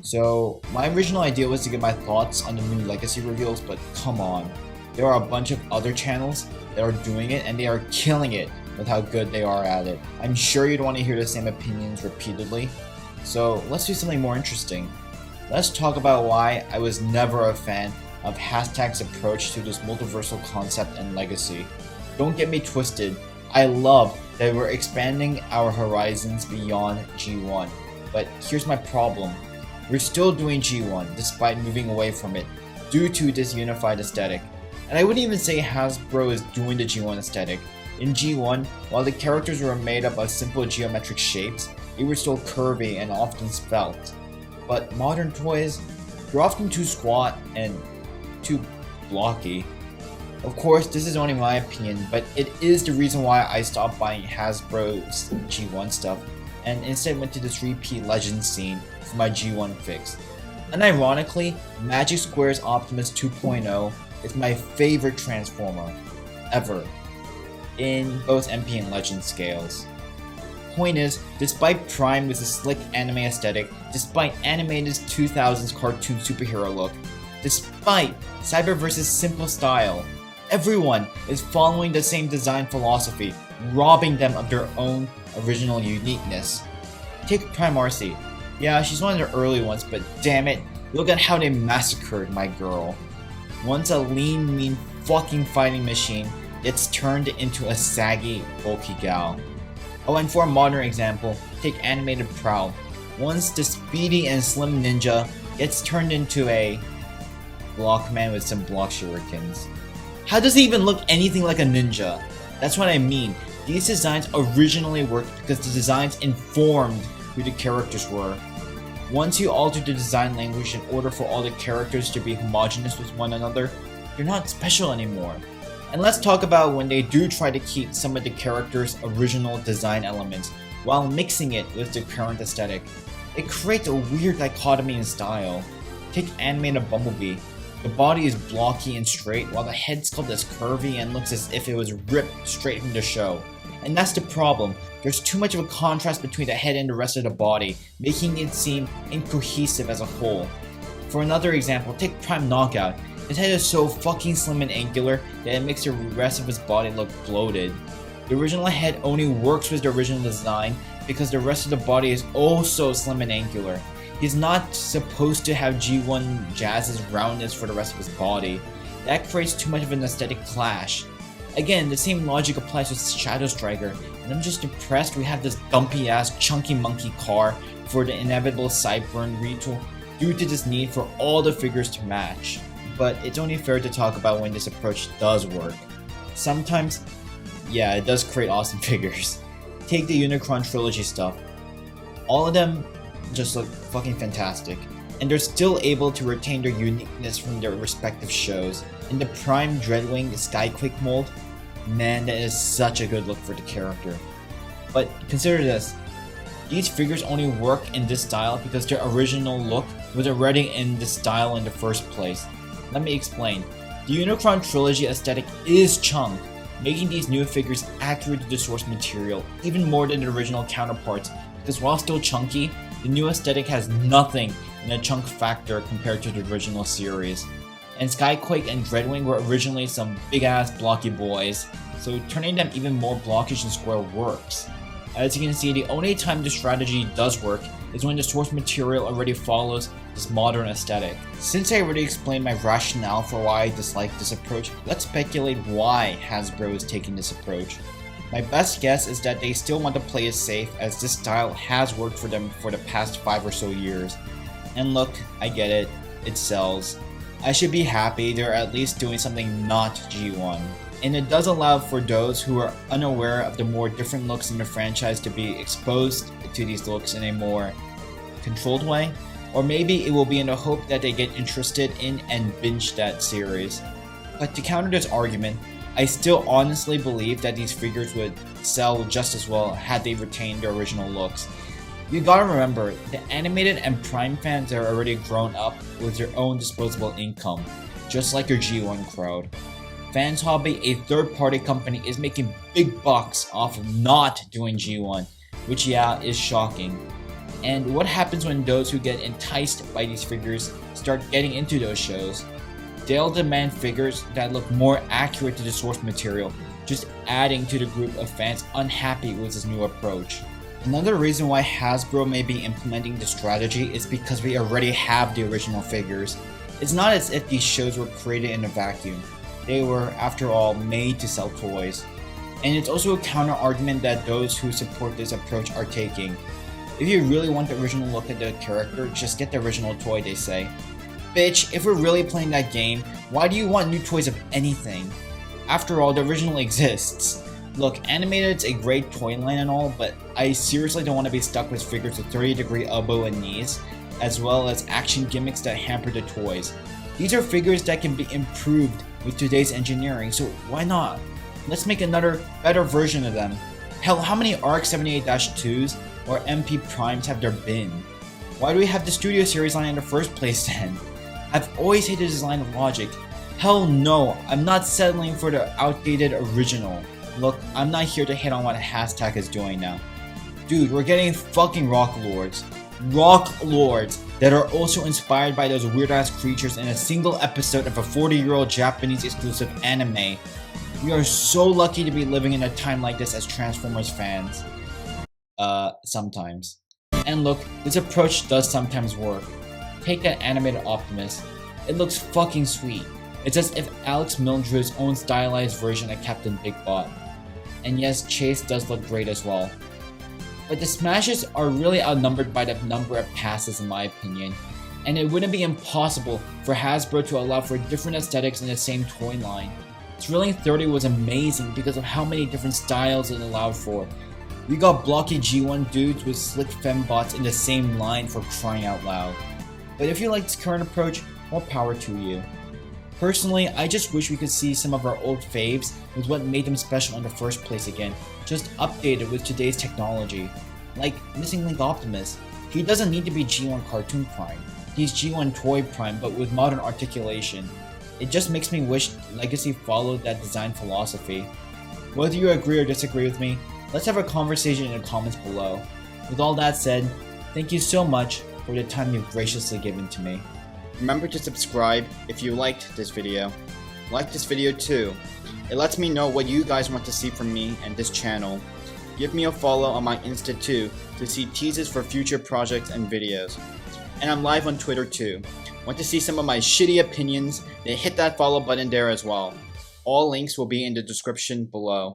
So my original idea was to get my thoughts on the new legacy reveals, but come on. There are a bunch of other channels that are doing it and they are killing it with how good they are at it. I'm sure you don't want to hear the same opinions repeatedly. So let's do something more interesting. Let's talk about why I was never a fan of Hashtag's approach to this multiversal concept and legacy. Don't get me twisted, I love that we're expanding our horizons beyond G1, but here's my problem. We're still doing G1 despite moving away from it due to this unified aesthetic. And I wouldn't even say Hasbro is doing the G1 aesthetic. In G1, while the characters were made up of simple geometric shapes, they were still curvy and often svelte. But modern toys, they're often too squat and too blocky. Of course, this is only my opinion, but it is the reason why I stopped buying Hasbro's G1 stuff and instead went to this repeat Legends scene for my G1 fix. Unironically, Magic Square's Optimus 2.0 is my favorite Transformer ever in both MP and Legend scales. Point is, despite Prime with a slick anime aesthetic, despite animated 2000s cartoon superhero look, despite Cyberverse's simple style, everyone is following the same design philosophy, robbing them of their own original uniqueness. Take Prime Arcee. Yeah, she's one of the early ones, but damn it, look at how they massacred my girl. Once a lean, mean fucking fighting machine gets turned into a saggy, bulky gal. Oh, and for a modern example, take animated Prowl. Once the speedy and slim ninja gets turned into a block man with some block shurikens. How does he even look anything like a ninja? That's what I mean. These designs originally worked because the designs informed who the characters were. Once you alter the design language in order for all the characters to be homogeneous with one another, you're not special anymore. And let's talk about when they do try to keep some of the characters' original design elements while mixing it with the current aesthetic. It creates a weird dichotomy in style. Take animated Bumblebee. The body is blocky and straight while the head sculpt is curvy and looks as if it was ripped straight from the show. And that's the problem. There's too much of a contrast between the head and the rest of the body, making it seem incohesive as a whole. For another example, take Prime Knockout. His head is so fucking slim and angular that it makes the rest of his body look bloated. The original head only works with the original design because the rest of the body is also slim and angular. He's not supposed to have G1 Jazz's roundness for the rest of his body. That creates too much of an aesthetic clash. Again, the same logic applies with Shadow Striker, and I'm just impressed we have this dumpy ass chunky monkey car for the inevitable Sideburn retool due to this need for all the figures to match. But it's only fair to talk about when this approach does work. Sometimes, yeah, it does create awesome figures. Take the Unicron Trilogy stuff. All of them just look fucking fantastic, and they're still able to retain their uniqueness from their respective shows. In the Prime Dreadwing Skyquake mold, man, that is such a good look for the character. But consider this, these figures only work in this style because their original look was already in this style in the first place. Let me explain. The Unicron Trilogy aesthetic is chunk, making these new figures accurate to the source material even more than the original counterparts, because while still chunky, the new aesthetic has nothing in the chunk factor compared to the original series. And Skyquake and Dreadwing were originally some big ass blocky boys, so turning them even more blockish and square works. As you can see, the only time this strategy does work is when the source material already follows this modern aesthetic. Since I already explained my rationale for why I dislike this approach, let's speculate why Hasbro is taking this approach. My best guess is that they still want to play it safe, as this style has worked for them for the past 5 or so years. And look, I get it, it sells. I should be happy they're at least doing something not G1. And it does allow for those who are unaware of the more different looks in the franchise to be exposed to these looks in a more controlled way. Or maybe it will be in the hope that they get interested in and binge that series. But to counter this argument, I still honestly believe that these figures would sell just as well had they retained their original looks. You gotta remember, the animated and Prime fans are already grown up with their own disposable income, just like your G1 crowd. Fans Hobby, a third-party company, is making big bucks off of not doing G1, which yeah, is shocking. And what happens when those who get enticed by these figures start getting into those shows? They'll demand figures that look more accurate to the source material, just adding to the group of fans unhappy with this new approach. Another reason why Hasbro may be implementing this strategy is because we already have the original figures. It's not as if these shows were created in a vacuum. They were, after all, made to sell toys. And it's also a counter argument that those who support this approach are taking. If you really want the original look at the character, just get the original toy, they say. Bitch, if we're really playing that game, why do you want new toys of anything? After all, the original exists. Look, Animated's a great toy line and all, but I seriously don't want to be stuck with figures with 30-degree elbow and knees, as well as action gimmicks that hamper the toys. These are figures that can be improved with today's engineering, so why not? Let's make another, better version of them. Hell, how many RX-78-2s or MP Primes have there been? Why do we have the Studio Series line in the first place then? I've always hated this line of logic. Hell no, I'm not settling for the outdated original. Look, I'm not here to hate on what Hashtag is doing now. Dude, we're getting fucking Rock Lords. Rock Lords that are also inspired by those weird ass creatures in a single episode of a 40-year-old Japanese exclusive anime. We are so lucky to be living in a time like this as Transformers fans. Sometimes. And look, this approach does sometimes work. Take that animated Optimus. It looks fucking sweet. It's as if Alex Mildrew's own stylized version of Captain Big Bot. And yes, Chase does look great as well. But the Smashes are really outnumbered by the number of passes in my opinion, and it wouldn't be impossible for Hasbro to allow for different aesthetics in the same toy line. Thrilling 30 was amazing because of how many different styles it allowed for. We got blocky G1 dudes with slick fembots in the same line for crying out loud. But if you like this current approach, more power to you. Personally, I just wish we could see some of our old faves with what made them special in the first place again, just updated with today's technology. Like Missing Link Optimus. He doesn't need to be G1 Cartoon Prime. He's G1 Toy Prime but with modern articulation. It just makes me wish Legacy followed that design philosophy. Whether you agree or disagree with me, let's have a conversation in the comments below. With all that said, thank you so much for the time you've graciously given to me. Remember to subscribe if you liked this video. Like this video too. It lets me know what you guys want to see from me and this channel. Give me a follow on my Insta too to see teases for future projects and videos. And I'm live on Twitter too. Want to see some of my shitty opinions? Then hit that follow button there as well. All links will be in the description below.